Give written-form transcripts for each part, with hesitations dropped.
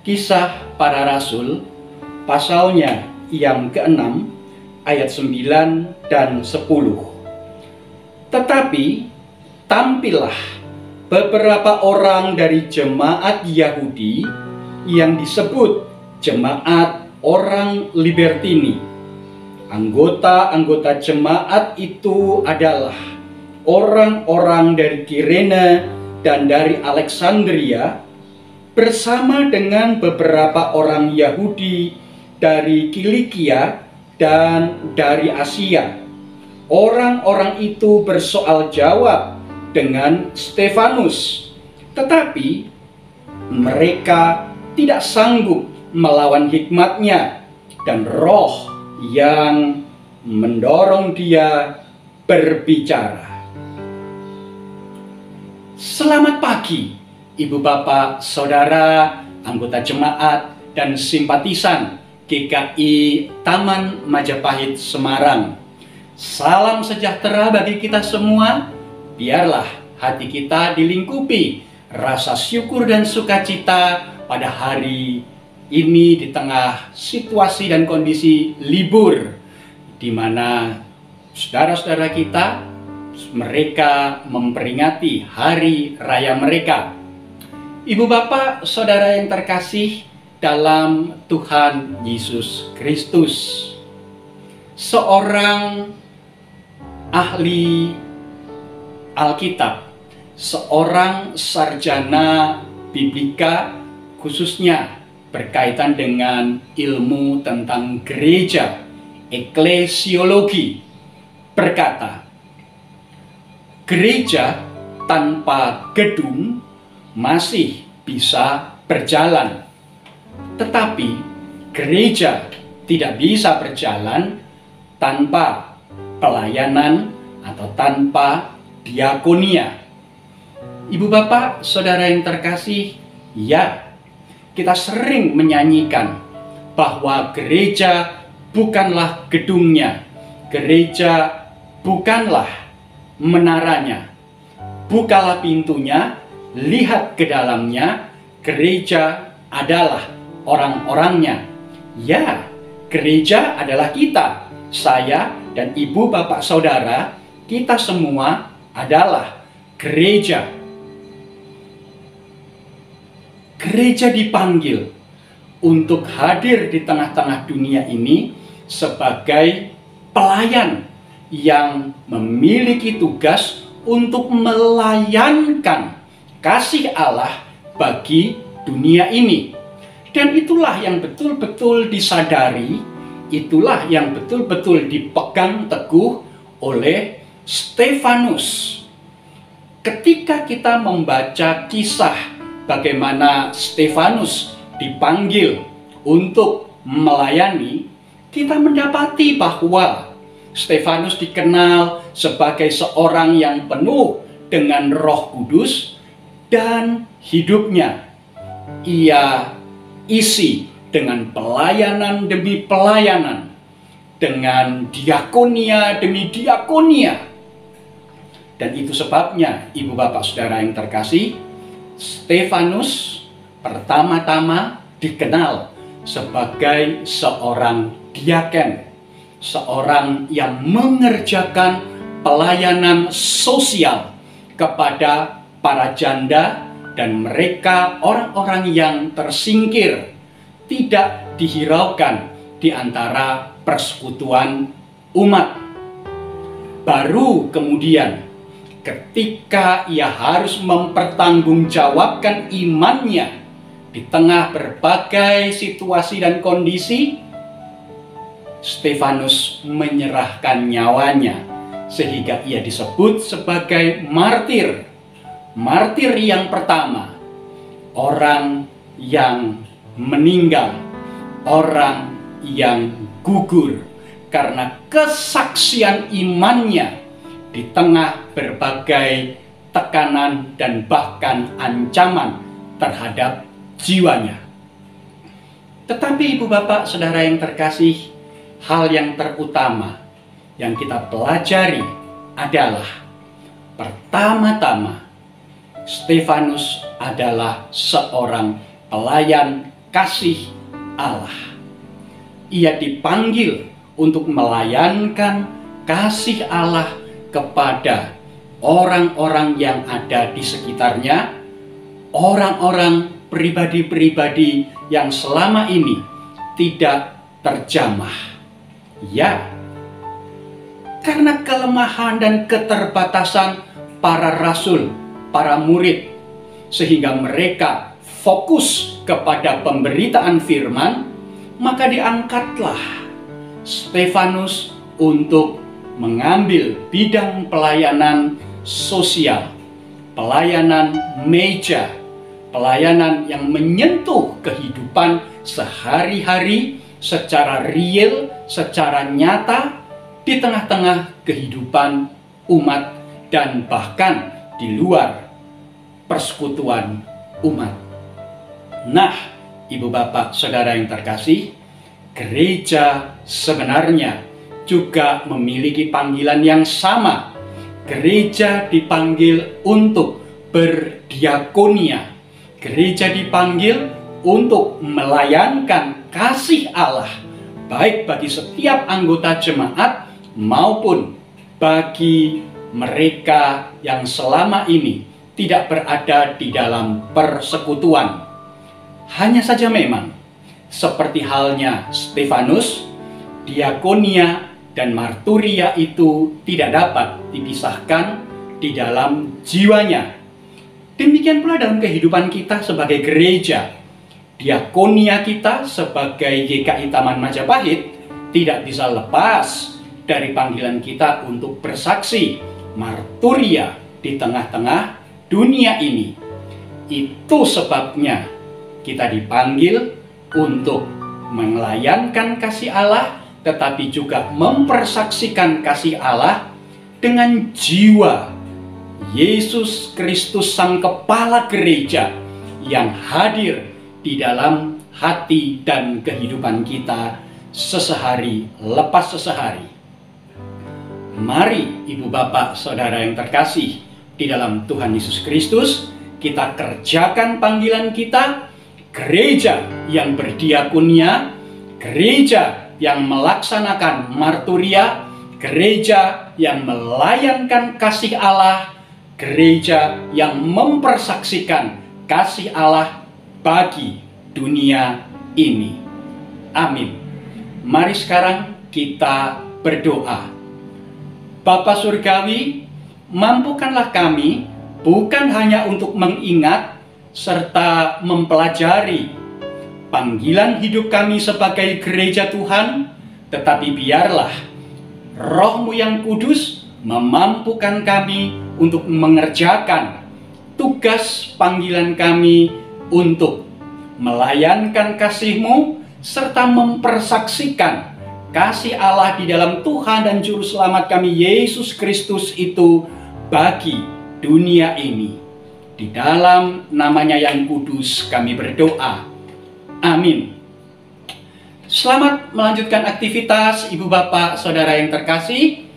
Kisah Para Rasul, pasalnya yang ke-6, ayat 9 dan 10. Tetapi tampillah beberapa orang dari jemaat Yahudi yang disebut jemaat orang Libertini. Anggota-anggota jemaat itu adalah orang-orang dari Kirene dan dari Alexandria, bersama dengan beberapa orang Yahudi dari Kilikia dan dari Asia. Orang-orang itu bersoal jawab dengan Stefanus, tetapi mereka tidak sanggup melawan hikmatnya dan roh yang mendorong dia berbicara. Selamat pagi, Ibu Bapak, Saudara, anggota jemaat, dan simpatisan GKI Taman Majapahit Semarang. Salam sejahtera bagi kita semua. Biarlah hati kita dilingkupi rasa syukur dan sukacita pada hari ini di tengah situasi dan kondisi libur, di mana saudara-saudara kita mereka memperingati hari raya mereka. Ibu Bapak, Saudara yang terkasih dalam Tuhan Yesus Kristus, seorang ahli Alkitab, seorang sarjana biblika khususnya berkaitan dengan ilmu tentang gereja, eklesiologi, berkata, gereja tanpa gedung masih bisa berjalan, tetapi gereja tidak bisa berjalan tanpa pelayanan atau tanpa diakonia. Ibu Bapak, Saudara yang terkasih, ya, kita sering menyanyikan bahwa gereja bukanlah gedungnya, gereja bukanlah menaranya. Bukalah pintunya, lihat ke dalamnya, gereja adalah orang-orangnya. Ya, gereja adalah kita, saya dan ibu bapak saudara, kita semua adalah gereja. Gereja dipanggil untuk hadir di tengah-tengah dunia ini sebagai pelayan yang memiliki tugas untuk melayankan kasih Allah bagi dunia ini. Dan itulah yang betul-betul disadari, itulah yang betul-betul dipegang teguh oleh Stefanus. Ketika kita membaca kisah bagaimana Stefanus dipanggil untuk melayani, kita mendapati bahwa Stefanus dikenal sebagai seorang yang penuh dengan Roh Kudus, dan hidupnya ia isi dengan pelayanan demi pelayanan, dengan diakonia demi diakonia. Dan itu sebabnya, ibu bapak saudara yang terkasih, Stefanus pertama-tama dikenal sebagai seorang diaken, seorang yang mengerjakan pelayanan sosial kepada para janda dan mereka orang-orang yang tersingkir, tidak dihiraukan di antara persekutuan umat. Baru kemudian ketika ia harus mempertanggungjawabkan imannya di tengah berbagai situasi dan kondisi, Stefanus menyerahkan nyawanya sehingga ia disebut sebagai martir. Martir yang pertama, orang yang meninggal, orang yang gugur karena kesaksian imannya di tengah berbagai tekanan dan bahkan ancaman terhadap jiwanya. Tetapi ibu bapak saudara yang terkasih, hal yang terutama yang kita pelajari adalah pertama-tama Stefanus adalah seorang pelayan kasih Allah. Ia dipanggil untuk melayankan kasih Allah kepada orang-orang yang ada di sekitarnya, orang-orang pribadi-pribadi yang selama ini tidak terjamah. Ya, karena kelemahan dan keterbatasan para rasul, para murid, sehingga mereka fokus kepada pemberitaan firman, maka diangkatlah Stefanus untuk mengambil bidang pelayanan sosial, pelayanan meja, pelayanan yang menyentuh kehidupan sehari-hari secara real, secara nyata di tengah-tengah kehidupan umat dan bahkan di luar persekutuan umat. Nah, Ibu Bapak Saudara yang terkasih, gereja sebenarnya juga memiliki panggilan yang sama. Gereja dipanggil untuk berdiakonia. Gereja dipanggil untuk melayankan kasih Allah, baik bagi setiap anggota jemaat maupun bagi mereka yang selama ini tidak berada di dalam persekutuan. Hanya saja memang, seperti halnya Stefanus, diakonia dan marturia itu tidak dapat dipisahkan di dalam jiwanya. Demikian pula dalam kehidupan kita sebagai gereja. Diakonia kita sebagai GKI Taman Majapahit tidak bisa lepas dari panggilan kita untuk bersaksi marturia di tengah-tengah dunia ini. Itu sebabnya kita dipanggil untuk melayankan kasih Allah, tetapi juga mempersaksikan kasih Allah dengan jiwa Yesus Kristus Sang Kepala Gereja yang hadir di dalam hati dan kehidupan kita sesehari lepas sesehari. Mari Ibu Bapak Saudara yang terkasih di dalam Tuhan Yesus Kristus, kita kerjakan panggilan kita, gereja yang berdiakonia, gereja yang melaksanakan marturia, gereja yang melayankan kasih Allah, gereja yang mempersaksikan kasih Allah bagi dunia ini. Amin. Mari sekarang kita berdoa. Bapa Surgawi, mampukanlah kami bukan hanya untuk mengingat serta mempelajari panggilan hidup kami sebagai gereja Tuhan, tetapi biarlah Roh-Mu yang kudus memampukan kami untuk mengerjakan tugas panggilan kami untuk melayankan kasih-Mu serta mempersaksikan kasih Allah di dalam Tuhan dan Juru Selamat kami Yesus Kristus itu bagi dunia ini. Di dalam namanya yang kudus kami berdoa. Amin. Selamat melanjutkan aktivitas Ibu Bapak Saudara yang terkasih.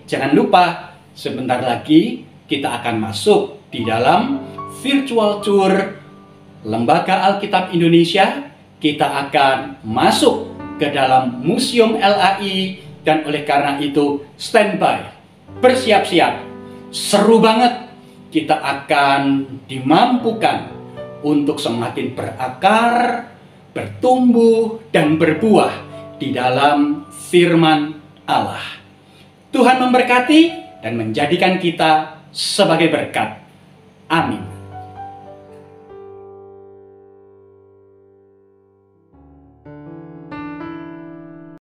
Jangan lupa sebentar lagi kita akan masuk di dalam virtual tour Lembaga Alkitab Indonesia. Kita akan masuk ke dalam Museum LAI dan oleh karena itu standby, bersiap-siap. Seru banget. Kita akan dimampukan untuk semakin berakar, bertumbuh, dan berbuah di dalam firman Allah. Tuhan memberkati dan menjadikan kita sebagai berkat. Amin.